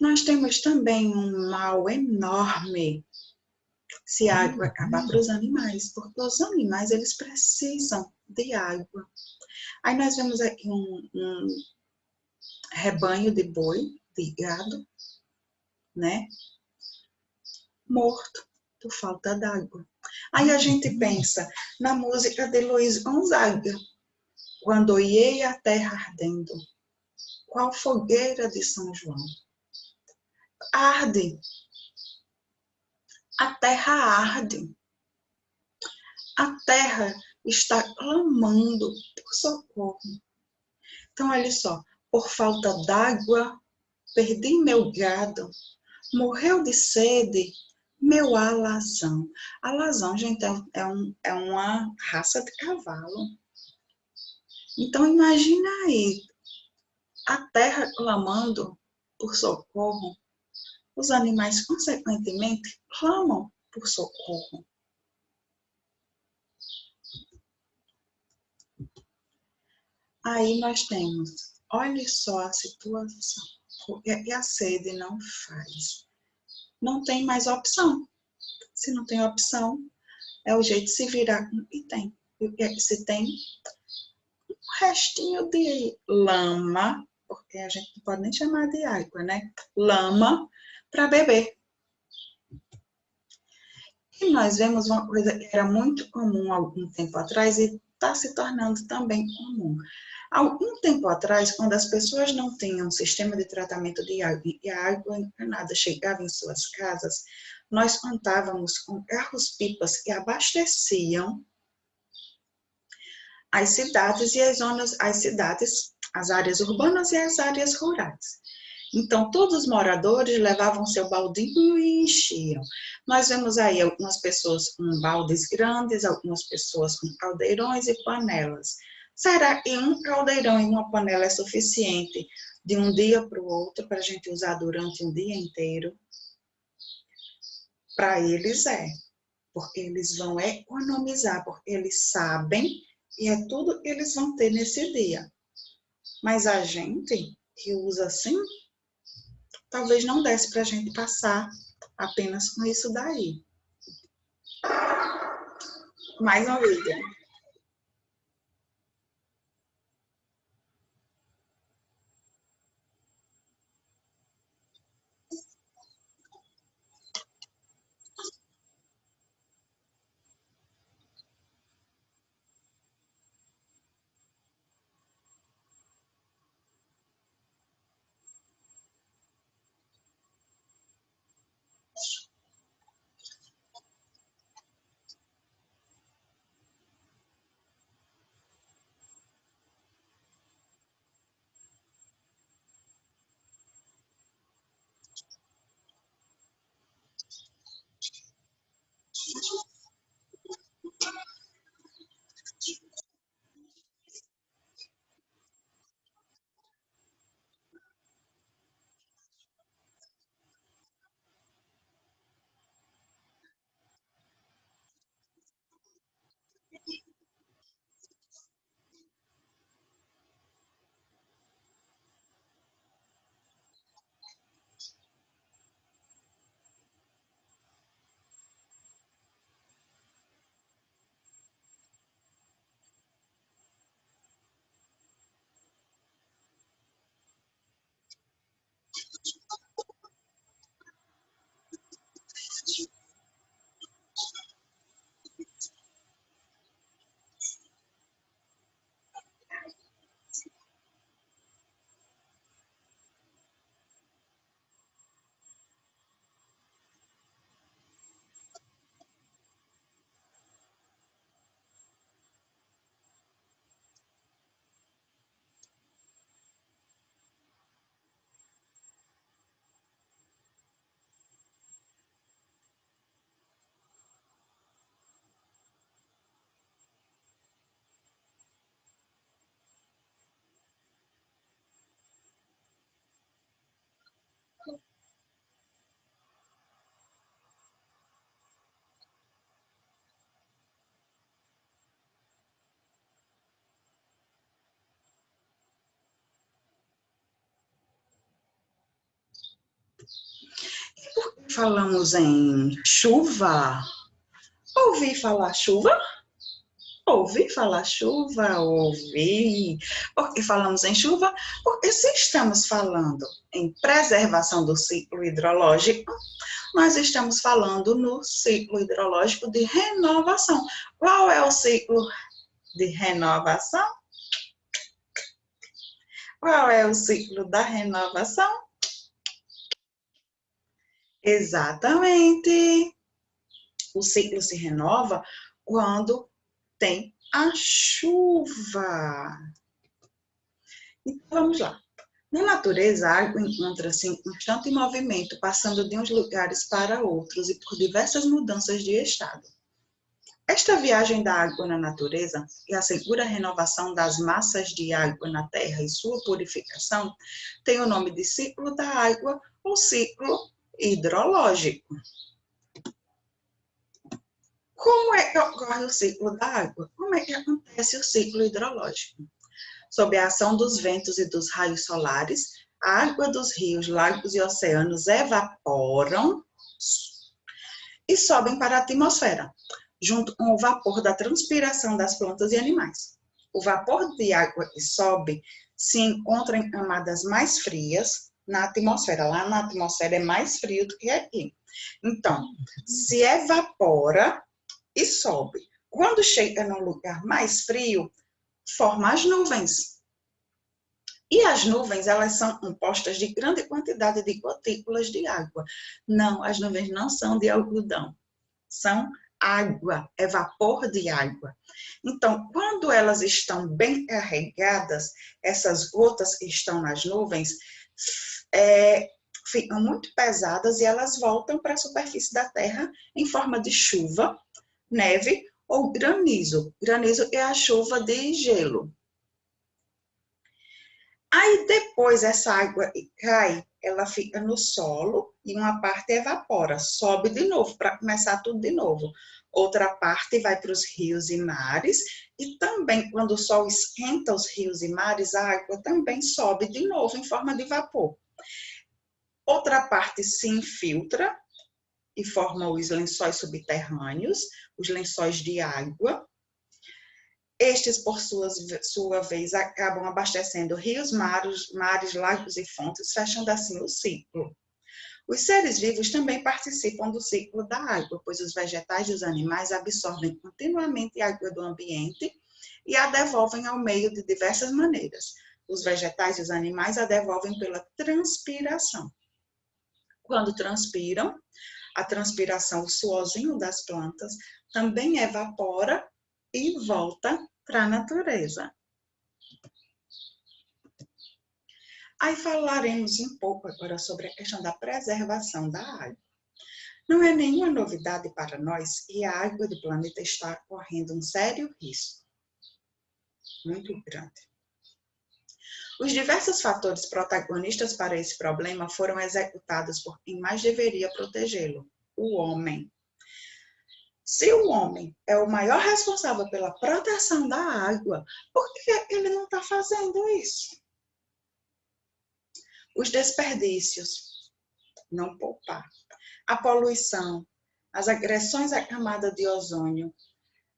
Nós temos também um mal enorme se a água acabar para os animais, porque os animais, eles precisam de água. Aí nós vemos aqui um rebanho de boi, de gado, né? Morto por falta d'água. Aí a gente pensa na música de Luiz Gonzaga, quando olhei a terra ardendo, qual fogueira de São João. Arde, a terra arde, a terra está clamando por socorro. Então, olha só, por falta d'água, perdi meu gado, morreu de sede meu alazão. Alazão, gente, é uma raça de cavalo. Então, imagina aí, a terra clamando por socorro, os animais, consequentemente, clamam por socorro. Aí nós temos, olha só a situação, e a sede não faz. Não tem mais opção. Se não tem opção, é o jeito de se virar com o que tem. Se tem um restinho de lama, porque a gente não pode nem chamar de água, né? Lama para beber. E nós vemos uma coisa que era muito comum há algum tempo atrás e está se tornando também comum. Há algum tempo atrás, quando as pessoas não tinham um sistema de tratamento de água e a água encanada chegava em suas casas, nós contávamos com carros-pipas que abasteciam as cidades e as zonas, as cidades, as áreas urbanas e as áreas rurais. Então, todos os moradores levavam seu baldinho e enchiam. Nós vemos aí algumas pessoas com baldes grandes, algumas pessoas com caldeirões e panelas. Será que um caldeirão e uma panela é suficiente de um dia para o outro para a gente usar durante um dia inteiro? Para eles é, porque eles vão economizar, porque eles sabem que é tudo que eles vão ter nesse dia. Mas a gente que usa assim, talvez não desse para a gente passar apenas com isso daí. Mais uma vídeo. falamos em chuva. Ouvi falar chuva? Ouvi falar chuva, ouvi. Por que falamos em chuva? Porque se estamos falando em preservação do ciclo hidrológico, nós estamos falando no ciclo hidrológico de renovação. Qual é o ciclo de renovação? Qual é o ciclo da renovação? Exatamente. O ciclo se renova quando tem a chuva. Então, vamos lá. Na natureza, a água encontra-se em constante movimento, passando de uns lugares para outros e por diversas mudanças de estado. Esta viagem da água na natureza, que assegura a renovação das massas de água na Terra e sua purificação, tem o nome de ciclo da água ou ciclo hidrológico. Como é que ocorre o ciclo da água? Como é que acontece o ciclo hidrológico? Sob a ação dos ventos e dos raios solares, a água dos rios, lagos e oceanos evaporam e sobem para a atmosfera, junto com o vapor da transpiração das plantas e animais. O vapor de água que sobe se encontra em camadas mais frias na atmosfera. Lá na atmosfera é mais frio do que aqui. Então, se evapora e sobe. Quando chega num lugar mais frio, forma as nuvens. E as nuvens, elas são compostas de grande quantidade de gotículas de água. Não, as nuvens não são de algodão. São água, é vapor de água. Então, quando elas estão bem carregadas, essas gotas que estão nas nuvens, ficam muito pesadas e elas voltam para a superfície da Terra em forma de chuva, neve ou granizo. Granizo é a chuva de gelo. Aí depois essa água cai, ela fica no solo e uma parte evapora, sobe de novo para começar tudo de novo. Outra parte vai para os rios e mares e também quando o sol esquenta os rios e mares, a água também sobe de novo em forma de vapor. Outra parte se infiltra e forma os lençóis subterrâneos, os lençóis de água. Estes, por sua vez, acabam abastecendo rios, mares, lagos e fontes, fechando assim o ciclo. Os seres vivos também participam do ciclo da água, pois os vegetais e os animais absorvem continuamente a água do ambiente e a devolvem ao meio de diversas maneiras. Os vegetais e os animais a devolvem pela transpiração. Quando transpiram, a transpiração, o suorzinho das plantas, também evapora e volta para a natureza. Aí falaremos um pouco agora sobre a questão da preservação da água. Não é nenhuma novidade para nós que a água do planeta está correndo um sério risco, muito grande. Os diversos fatores protagonistas para esse problema foram executados por quem mais deveria protegê-lo, o homem. Se o homem é o maior responsável pela proteção da água, por que ele não está fazendo isso? Os desperdícios, não poupar. A poluição, as agressões à camada de ozônio,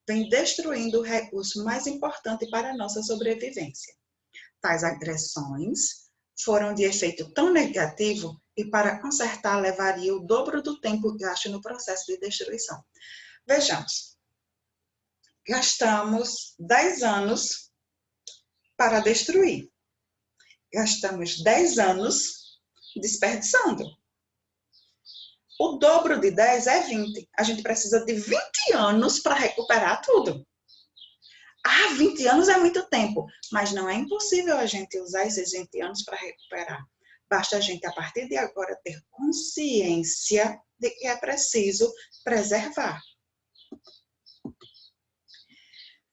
vem destruindo o recurso mais importante para a nossa sobrevivência. Tais agressões foram de efeito tão negativo e para consertar levaria o dobro do tempo gasto no processo de destruição. Vejamos, gastamos 10 anos para destruir. Gastamos 10 anos desperdiçando. O dobro de 10 é 20. A gente precisa de 20 anos para recuperar tudo. 20 anos é muito tempo, mas não é impossível a gente usar esses 20 anos para recuperar. Basta a gente, a partir de agora, ter consciência de que é preciso preservar.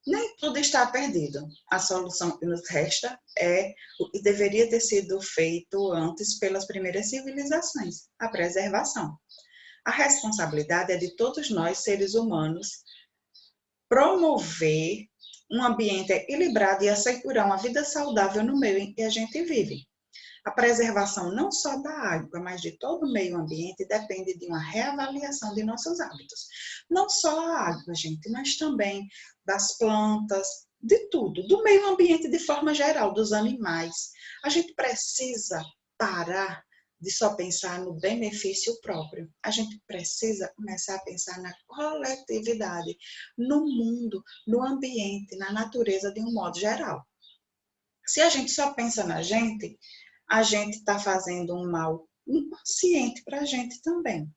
Nem tudo está perdido. A solução que nos resta é o que deveria ter sido feito antes pelas primeiras civilizações, a preservação. A responsabilidade é de todos nós, seres humanos, promover um ambiente equilibrado e assegurar uma vida saudável no meio em que a gente vive. A preservação não só da água, mas de todo o meio ambiente depende de uma reavaliação de nossos hábitos. Não só a água, gente, mas também das plantas, de tudo, do meio ambiente de forma geral, dos animais. A gente precisa parar de só pensar no benefício próprio. A gente precisa começar a pensar na coletividade, no mundo, no ambiente, na natureza de um modo geral. Se a gente só pensa na gente, a gente está fazendo um mal inconsciente para a gente também.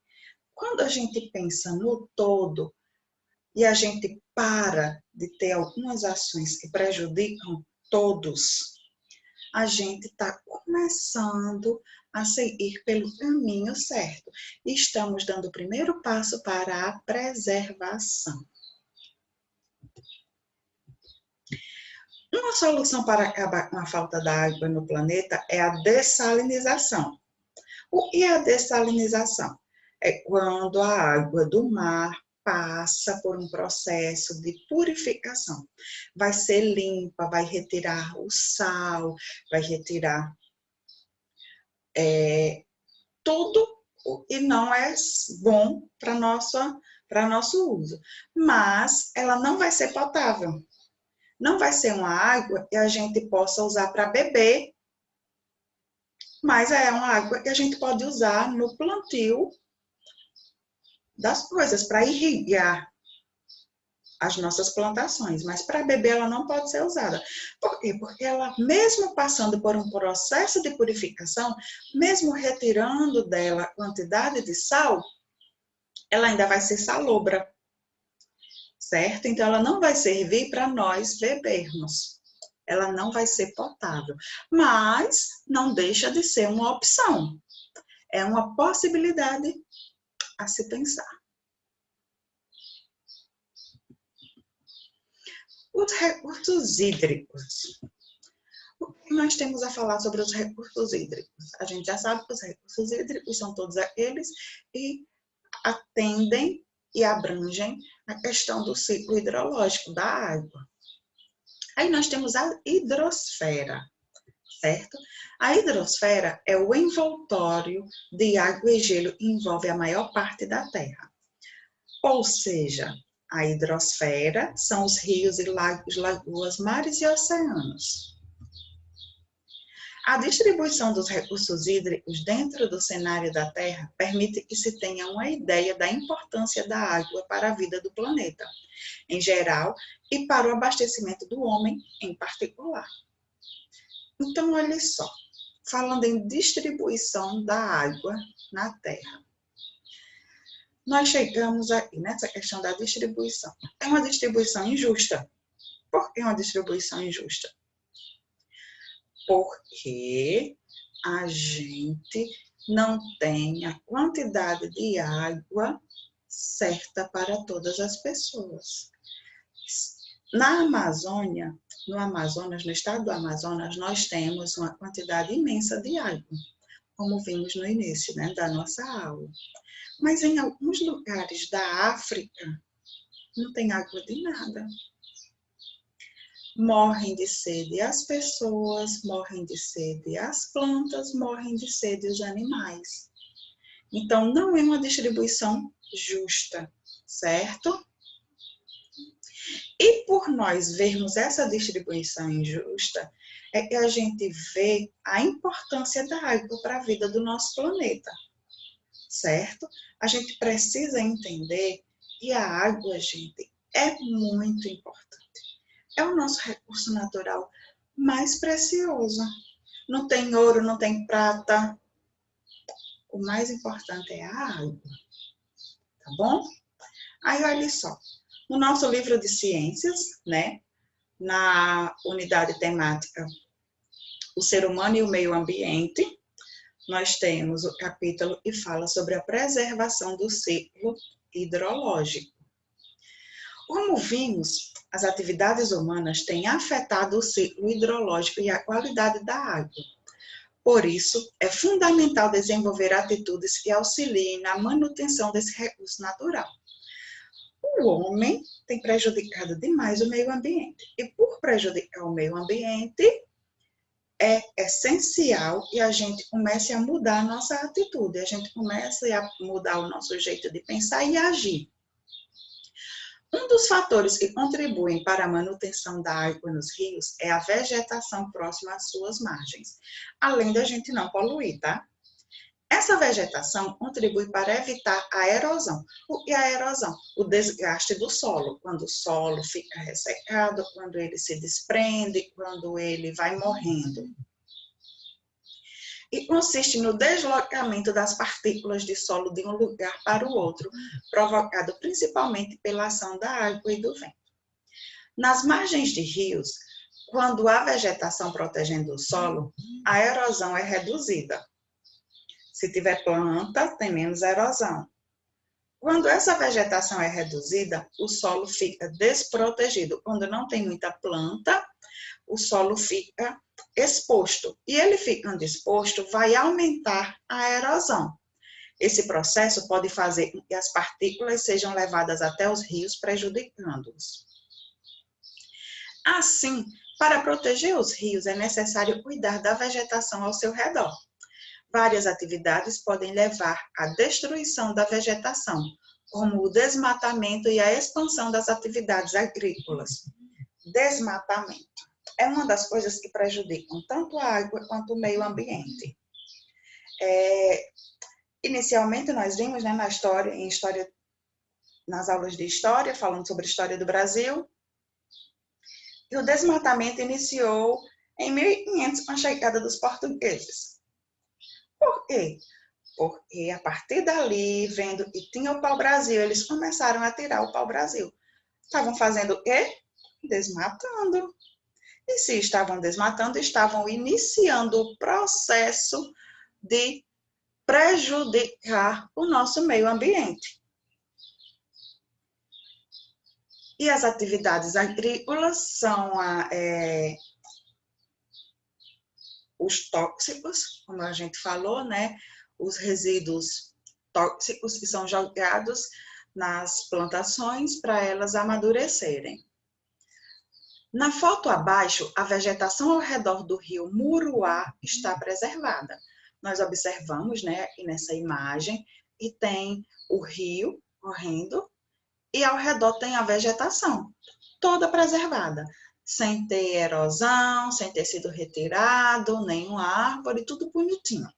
Quando a gente pensa no todo e a gente para de ter algumas ações que prejudicam todos, a gente está começando a seguir pelo caminho certo. E estamos dando o primeiro passo para a preservação. Uma solução para acabar com a falta da água no planeta é a dessalinização. O que é a dessalinização? É quando a água do mar passa por um processo de purificação. Vai ser limpa, vai retirar o sal, vai retirar tudo o que não é bom para nosso uso. Mas ela não vai ser potável. Não vai ser uma água que a gente possa usar para beber, mas é uma água que a gente pode usar no plantio das coisas, para irrigar as nossas plantações, mas para beber ela não pode ser usada. Por quê? Porque ela, mesmo passando por um processo de purificação, mesmo retirando dela a quantidade de sal, ela ainda vai ser salobra, certo? Então ela não vai servir para nós bebermos. Ela não vai ser potável, mas não deixa de ser uma opção. É uma possibilidade a se pensar. Os recursos hídricos. O que nós temos a falar sobre os recursos hídricos? A gente já sabe que os recursos hídricos são todos aqueles que atendem e abrangem a questão do ciclo hidrológico da água. Aí nós temos a hidrosfera, certo? A hidrosfera é o envoltório de água e gelo que envolve a maior parte da Terra. Ou seja, a hidrosfera são os rios e lagos, lagoas, mares e oceanos. A distribuição dos recursos hídricos dentro do cenário da Terra permite que se tenha uma ideia da importância da água para a vida do planeta, em geral, e para o abastecimento do homem, em particular. Então, olha só, falando em distribuição da água na Terra. Nós chegamos aqui nessa questão da distribuição. É uma distribuição injusta. Por que uma distribuição injusta? Porque a gente não tem a quantidade de água certa para todas as pessoas. Na Amazônia, no Amazonas, no estado do Amazonas, nós temos uma quantidade imensa de água, como vimos no início, né, da nossa aula. Mas em alguns lugares da África, não tem água de nada. Morrem de sede as pessoas, morrem de sede as plantas, morrem de sede os animais. Então, não é uma distribuição justa, certo? E por nós vermos essa distribuição injusta, é que a gente vê a importância da água para a vida do nosso planeta, certo? A gente precisa entender que a água, gente, é muito importante. É o nosso recurso natural mais precioso. Não tem ouro, não tem prata. O mais importante é a água, tá bom? Aí, olha só, no nosso livro de ciências, né, na unidade temática O Ser Humano e o Meio Ambiente, nós temos o capítulo que fala sobre a preservação do ciclo hidrológico. Como vimos, as atividades humanas têm afetado o ciclo hidrológico e a qualidade da água. Por isso, é fundamental desenvolver atitudes que auxiliem na manutenção desse recurso natural. O homem tem prejudicado demais o meio ambiente. E por prejudicar o meio ambiente, é essencial que a gente comece a mudar a nossa atitude, a gente comece a mudar o nosso jeito de pensar e agir. Um dos fatores que contribuem para a manutenção da água nos rios é a vegetação próxima às suas margens, além da gente não poluir, tá? Essa vegetação contribui para evitar a erosão. O que é a erosão? O desgaste do solo, quando o solo fica ressecado, quando ele se desprende, quando ele vai morrendo. E consiste no deslocamento das partículas de solo de um lugar para o outro, provocado principalmente pela ação da água e do vento. Nas margens de rios, quando há vegetação protegendo o solo, a erosão é reduzida. Se tiver planta, tem menos erosão. Quando essa vegetação é reduzida, o solo fica desprotegido. Quando não tem muita planta, o solo fica exposto. E ele ficando exposto, vai aumentar a erosão. Esse processo pode fazer com que as partículas sejam levadas até os rios, prejudicando-os. Assim, para proteger os rios, é necessário cuidar da vegetação ao seu redor. Várias atividades podem levar à destruição da vegetação, como o desmatamento e a expansão das atividades agrícolas. Desmatamento é uma das coisas que prejudicam tanto a água quanto o meio ambiente. Inicialmente, nós vimos, né, nas aulas de história, falando sobre a história do Brasil, que o desmatamento iniciou em 1500 com a chegada dos portugueses. Por quê? Porque a partir dali, vendo que tinha o pau-brasil, eles começaram a tirar o pau-brasil. Estavam fazendo o quê? Desmatando. E se estavam desmatando, estavam iniciando o processo de prejudicar o nosso meio ambiente. E as atividades agrícolas são os tóxicos, como a gente falou, né? Os resíduos tóxicos que são jogados nas plantações para elas amadurecerem. Na foto abaixo, a vegetação ao redor do rio Muruá está preservada. Nós observamos, né, nessa imagem, e tem o rio correndo e ao redor tem a vegetação, toda preservada, sem ter erosão, sem ter sido retirado, nenhuma árvore, tudo bonitinho.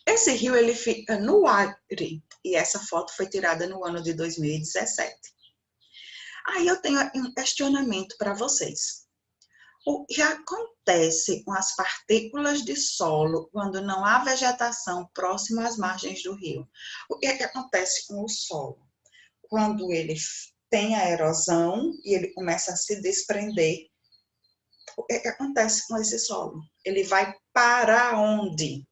Esse rio, ele fica no Acre, e essa foto foi tirada no ano de 2017. Aí eu tenho um questionamento para vocês. O que acontece com as partículas de solo quando não há vegetação próxima às margens do rio? O que acontece com o solo? Quando ele tem a erosão e ele começa a se desprender, o que acontece com esse solo? Ele vai para onde?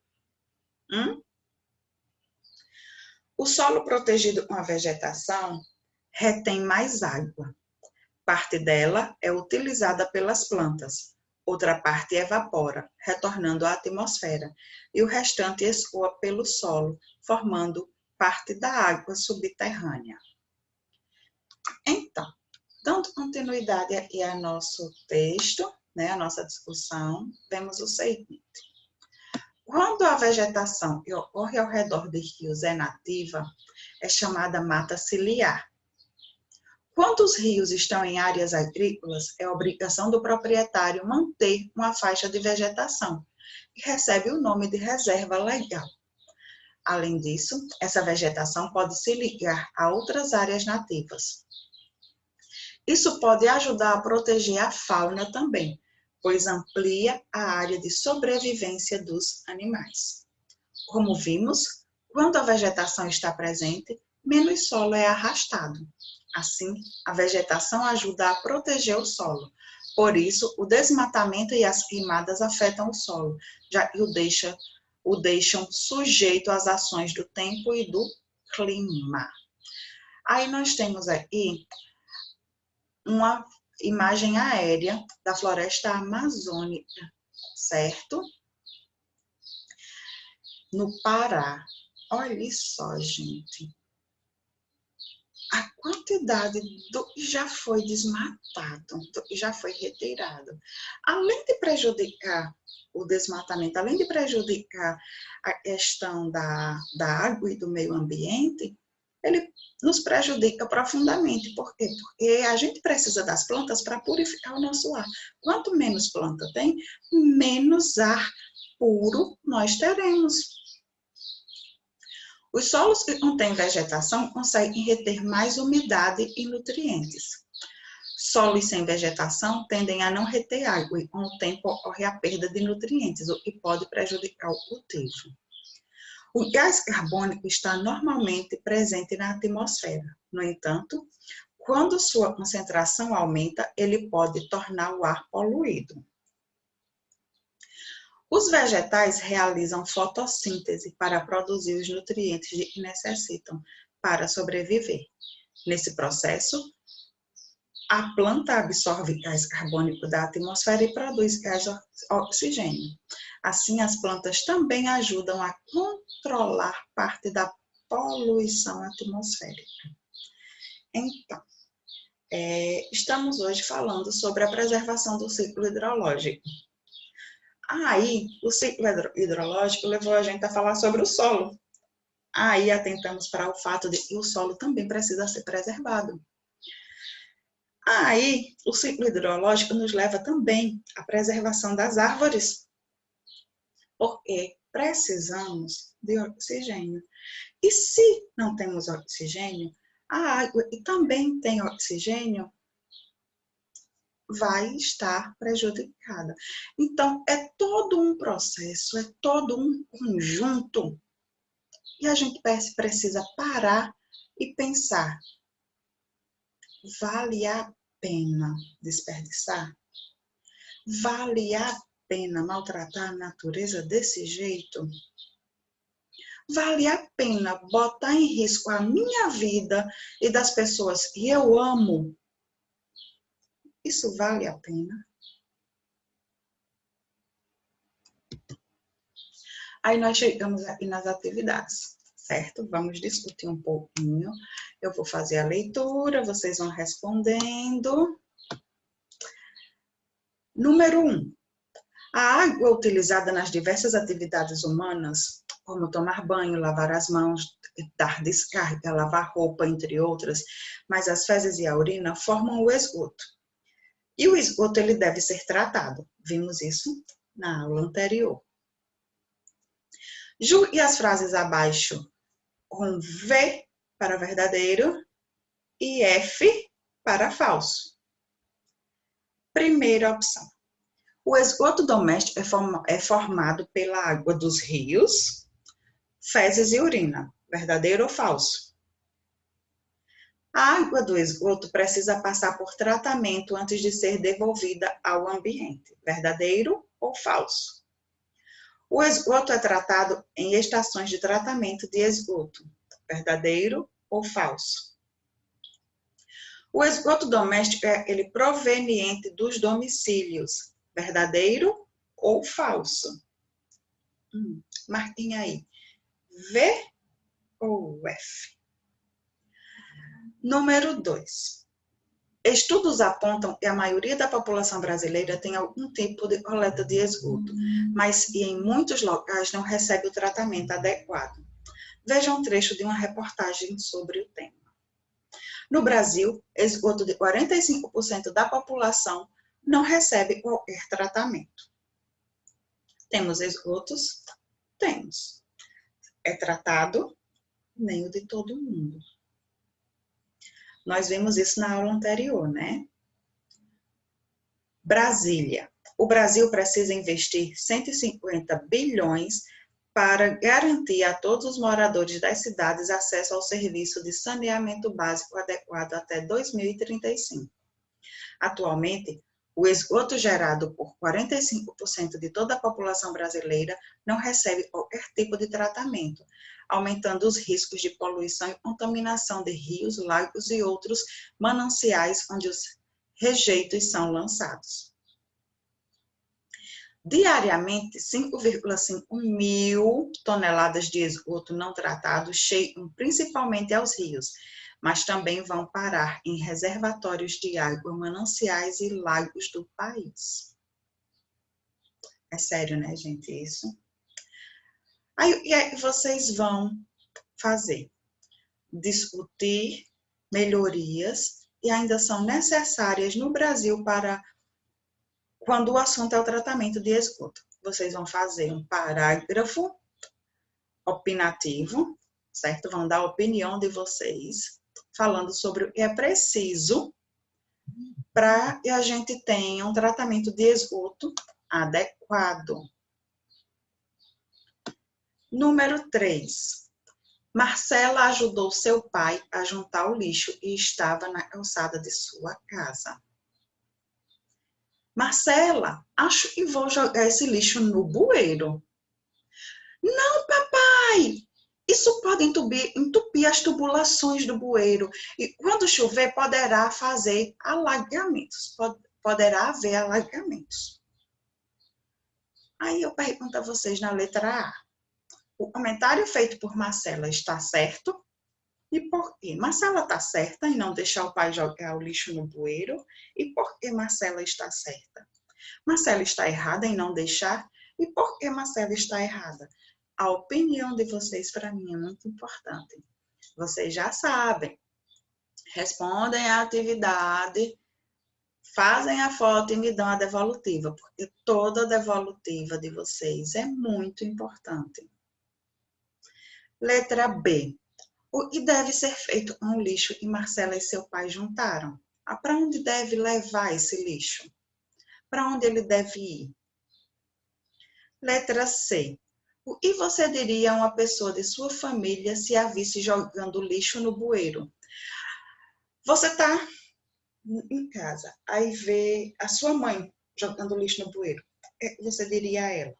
O solo protegido com a vegetação retém mais água. Parte dela é utilizada pelas plantas, outra parte evapora, retornando à atmosfera, e o restante escoa pelo solo, formando parte da água subterrânea. Então, dando continuidade aqui ao nosso texto, né, a nossa discussão, vemos o seguinte. Quando a vegetação que ocorre ao redor de rios é nativa, é chamada mata ciliar. Quando os rios estão em áreas agrícolas, é obrigação do proprietário manter uma faixa de vegetação, que recebe o nome de reserva legal. Além disso, essa vegetação pode se ligar a outras áreas nativas. Isso pode ajudar a proteger a fauna também, pois amplia a área de sobrevivência dos animais. Como vimos, quando a vegetação está presente, menos solo é arrastado. Assim, a vegetação ajuda a proteger o solo. Por isso, o desmatamento e as queimadas afetam o solo, já que o deixam sujeito às ações do tempo e do clima. Aí nós temos aqui uma imagem aérea da floresta amazônica, certo? No Pará. Olha só, gente. a quantidade do que já foi desmatado, do que já foi retirado, além de prejudicar o desmatamento, além de prejudicar a questão da água e do meio ambiente, ele nos prejudica profundamente. Por quê? Porque a gente precisa das plantas para purificar o nosso ar. Quanto menos planta tem, menos ar puro nós teremos. Os solos que contêm vegetação conseguem reter mais umidade e nutrientes. Solos sem vegetação tendem a não reter água e, com o tempo, ocorre a perda de nutrientes, o que pode prejudicar o cultivo. O gás carbônico está normalmente presente na atmosfera. No entanto, quando sua concentração aumenta, ele pode tornar o ar poluído. Os vegetais realizam fotossíntese para produzir os nutrientes que necessitam para sobreviver. Nesse processo, a planta absorve gás carbônico da atmosfera e produz gás oxigênio. Assim, as plantas também ajudam a controlar parte da poluição atmosférica. Então, estamos hoje falando sobre a preservação do ciclo hidrológico. Aí, o ciclo hidrológico levou a gente a falar sobre o solo. Aí, atentamos para o fato de que o solo também precisa ser preservado. Aí, o ciclo hidrológico nos leva também à preservação das árvores, porque precisamos de oxigênio. E se não temos oxigênio, a água que também tem oxigênio vai estar prejudicada. Então, é todo um processo, é todo um conjunto, e a gente precisa parar e pensar, vale a pena desperdiçar? Vale a pena maltratar a natureza desse jeito? Vale a pena botar em risco a minha vida e das pessoas que eu amo? Isso vale a pena? Aí nós chegamos aqui nas atividades, certo? Vamos discutir um pouquinho. Eu vou fazer a leitura, vocês vão respondendo. Número 1. A água utilizada nas diversas atividades humanas, como tomar banho, lavar as mãos, dar descarga, lavar roupa, entre outras, mas as fezes e a urina formam o esgoto. E o esgoto ele deve ser tratado. Vimos isso na aula anterior. Julgue as frases abaixo com V para verdadeiro e F para falso. Primeira opção. O esgoto doméstico é formado pela água dos rios, fezes e urina. Verdadeiro ou falso? A água do esgoto precisa passar por tratamento antes de ser devolvida ao ambiente. Verdadeiro ou falso? O esgoto é tratado em estações de tratamento de esgoto. Verdadeiro ou falso? O esgoto doméstico é aquele proveniente dos domicílios. Verdadeiro ou falso? Marquem aí. V ou F? Número 2. Estudos apontam que a maioria da população brasileira tem algum tipo de coleta de esgoto, mas em muitos locais não recebe o tratamento adequado. Veja um trecho de uma reportagem sobre o tema. No Brasil, esgoto de 45% da população não recebe qualquer tratamento. Temos esgotos? Temos. É tratado? Nem o de todo mundo. Nós vimos isso na aula anterior, né? Brasília. O Brasil precisa investir 150 bilhões para garantir a todos os moradores das cidades acesso ao serviço de saneamento básico adequado até 2035. Atualmente, o esgoto gerado por 45% de toda a população brasileira não recebe qualquer tipo de tratamento, aumentando os riscos de poluição e contaminação de rios, lagos e outros mananciais onde os rejeitos são lançados. Diariamente, 5,5 mil toneladas de esgoto não tratado chegam principalmente aos rios, mas também vão parar em reservatórios de água, mananciais e lagos do país. É sério, né, gente, isso? E aí vocês vão fazer, discutir melhorias e ainda são necessárias no Brasil para quando o assunto é o tratamento de esgoto. Vocês vão fazer um parágrafo opinativo, certo? Vão dar a opinião de vocês, falando sobre o que é preciso para que a gente tenha um tratamento de esgoto adequado. Número 3. Marcela ajudou seu pai a juntar o lixo e estava na calçada de sua casa. Marcela, acho que vou jogar esse lixo no bueiro. Não, papai! Isso pode entupir as tubulações do bueiro e quando chover poderá fazer alagamentos, poderá haver alagamentos. Aí eu pergunto a vocês na letra A. O comentário feito por Marcela está certo? E por quê? Marcela está certa em não deixar o pai jogar o lixo no bueiro? E por que Marcela está certa? Marcela está errada em não deixar? E por que Marcela está errada? A opinião de vocês para mim é muito importante. Vocês já sabem. Respondem a atividade, fazem a foto e me dão a devolutiva, porque toda a devolutiva de vocês é muito importante. Letra B. O que deve ser feito com o lixo que Marcela e seu pai juntaram? Para onde deve levar esse lixo? Para onde ele deve ir? Letra C. O que você diria a uma pessoa de sua família se a visse jogando lixo no bueiro? Você está em casa, aí vê a sua mãe jogando lixo no bueiro. O que você diria a ela?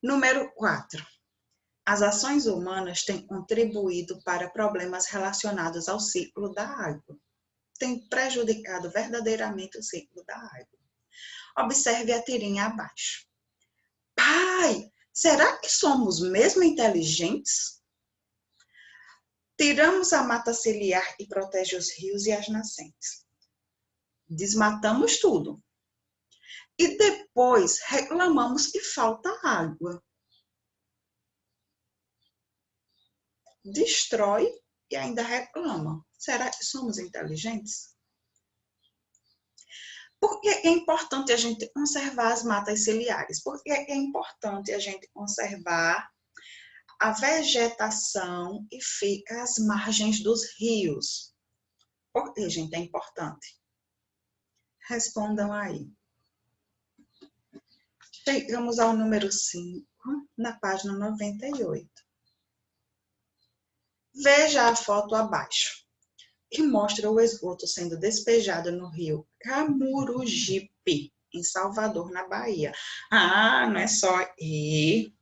Número 4. As ações humanas têm contribuído para problemas relacionados ao ciclo da água. Tem prejudicado verdadeiramente o ciclo da água. Observe a tirinha abaixo. Pai, será que somos mesmo inteligentes? Tiramos a mata ciliar que protege os rios e as nascentes. Desmatamos tudo. E depois reclamamos que falta água. Destrói e ainda reclama. Será que somos inteligentes? Por que é importante a gente conservar as matas ciliares? Por que é importante a gente conservar a vegetação e fica às margens dos rios? Por que, gente, é importante? Respondam aí. Chegamos ao número 5, na página 98. Veja a foto abaixo, que mostra o esgoto sendo despejado no rio Camurugipe, em Salvador, na Bahia. Ah, não é só aí.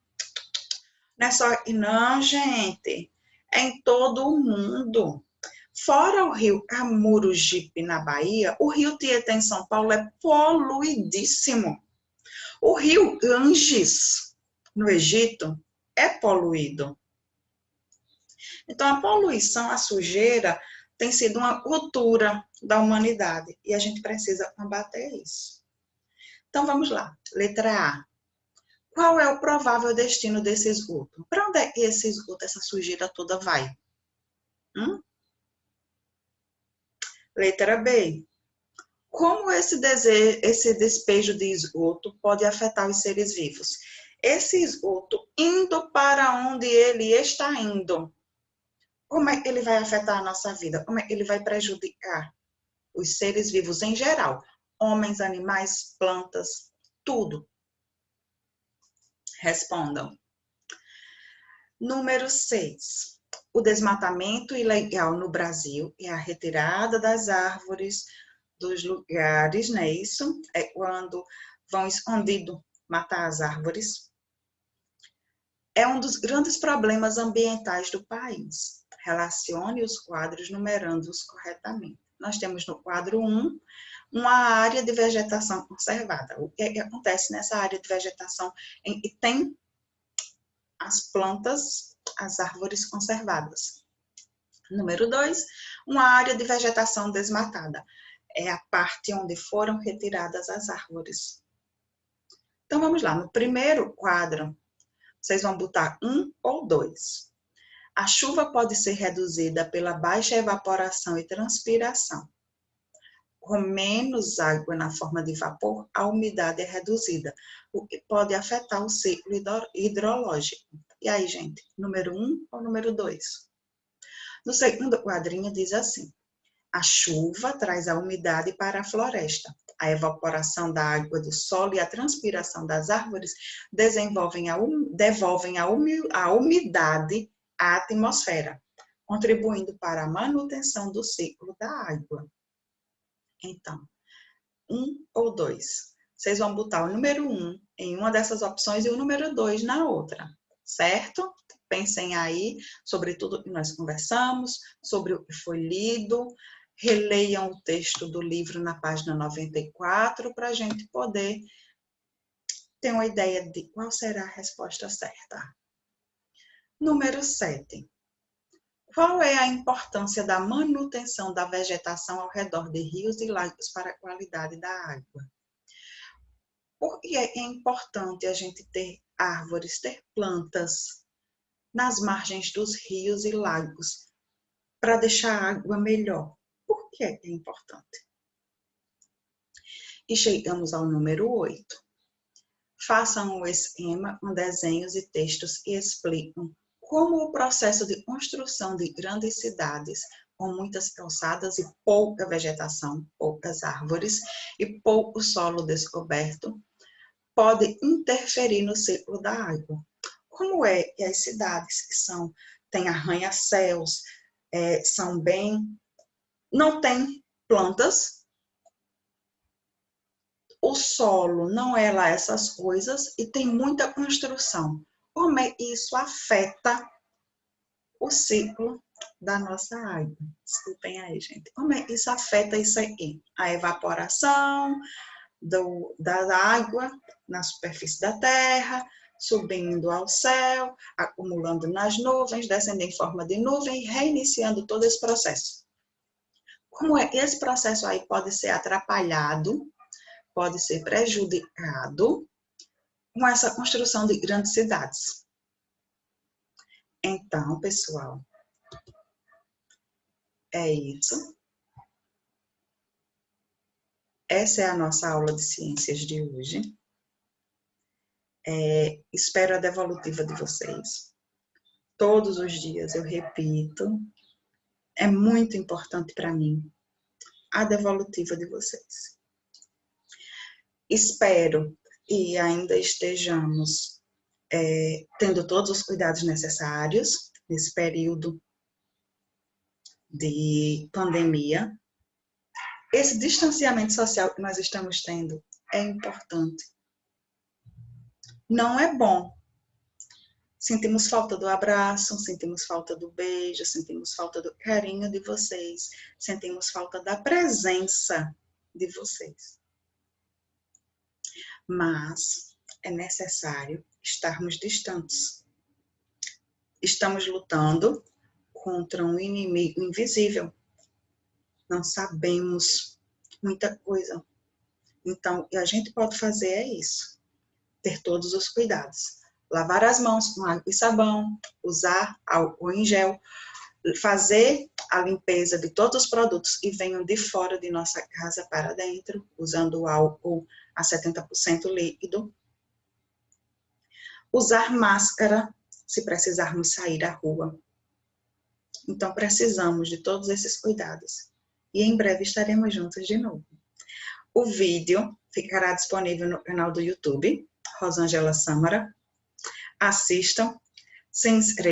Não é só aqui não, gente. É em todo o mundo. Fora o rio Camurugipe, na Bahia, o rio Tietê, em São Paulo, é poluidíssimo. O rio Ganges, no Egito, é poluído. Então, a poluição, a sujeira, tem sido uma cultura da humanidade e a gente precisa combater isso. Então, vamos lá. Letra A. Qual é o provável destino desse esgoto? Para onde é que esse esgoto, essa sujeira toda vai? Letra B. Como esse despejo de esgoto pode afetar os seres vivos? Esse esgoto indo para onde ele está indo, como é que ele vai afetar a nossa vida? Como é que ele vai prejudicar os seres vivos em geral? Homens, animais, plantas, tudo. Respondam. Número 6. O desmatamento ilegal no Brasil é a retirada das árvores dos lugares, não é isso? É quando vão escondido matar as árvores. É um dos grandes problemas ambientais do país. Relacione os quadros numerando-os corretamente. Nós temos no quadro 1, uma área de vegetação conservada. O que acontece nessa área de vegetação em que tem as plantas, as árvores conservadas. Número 2, uma área de vegetação desmatada. É a parte onde foram retiradas as árvores. Então, vamos lá. No primeiro quadro, vocês vão botar 1 ou 2. A chuva pode ser reduzida pela baixa evaporação e transpiração. Com menos água na forma de vapor, a umidade é reduzida, o que pode afetar o ciclo hidrológico. E aí, gente, número 1 ou número 2? No segundo quadrinho diz assim: a chuva traz a umidade para a floresta. A evaporação da água do solo e a transpiração das árvores devolvem a umidade à atmosfera, contribuindo para a manutenção do ciclo da água. Então, 1 ou 2? Vocês vão botar o número 1 em uma dessas opções e o número 2 na outra, certo? Pensem aí sobre tudo que nós conversamos, sobre o que foi lido. Releiam o texto do livro na página 94 para a gente poder ter uma ideia de qual será a resposta certa. Número 7. Qual é a importância da manutenção da vegetação ao redor de rios e lagos para a qualidade da água? Por que é importante a gente ter árvores, ter plantas nas margens dos rios e lagos para deixar a água melhor? Por que é importante? E chegamos ao número 8. Façam o esquema com desenhos e textos que explicam como o processo de construção de grandes cidades, com muitas calçadas e pouca vegetação, poucas árvores e pouco solo descoberto, pode interferir no ciclo da água. Como é que as cidades que têm arranha-céus, não têm plantas, o solo não é lá essas coisas e tem muita construção. Como é que isso afeta o ciclo da nossa água? Desculpem aí, gente. Como é que isso afeta isso aqui? A evaporação da água na superfície da terra, subindo ao céu, acumulando nas nuvens, descendo em forma de nuvem e reiniciando todo esse processo. Como é que esse processo aí pode ser atrapalhado, pode ser prejudicado com essa construção de grandes cidades? Então, pessoal, é isso. Essa é a nossa aula de ciências de hoje. Espero a devolutiva de vocês. Todos os dias eu repito, é muito importante para mim a devolutiva de vocês. Espero que ainda estejamos tendo todos os cuidados necessários nesse período de pandemia. Esse distanciamento social que nós estamos tendo é importante. Não é bom. Sentimos falta do abraço, sentimos falta do beijo, sentimos falta do carinho de vocês, sentimos falta da presença de vocês. Mas é necessário estarmos distantes. Estamos lutando contra um inimigo invisível. Não sabemos muita coisa. Então, o que a gente pode fazer é isso. Ter todos os cuidados. Lavar as mãos com água e sabão, usar álcool em gel, fazer a limpeza de todos os produtos que venham de fora de nossa casa para dentro, usando o álcool a 70% líquido. Usar máscara se precisarmos sair à rua. Então, precisamos de todos esses cuidados. E em breve estaremos juntos de novo. O vídeo ficará disponível no canal do YouTube, Rosângela Sâmara. Assistam, se inscrevam.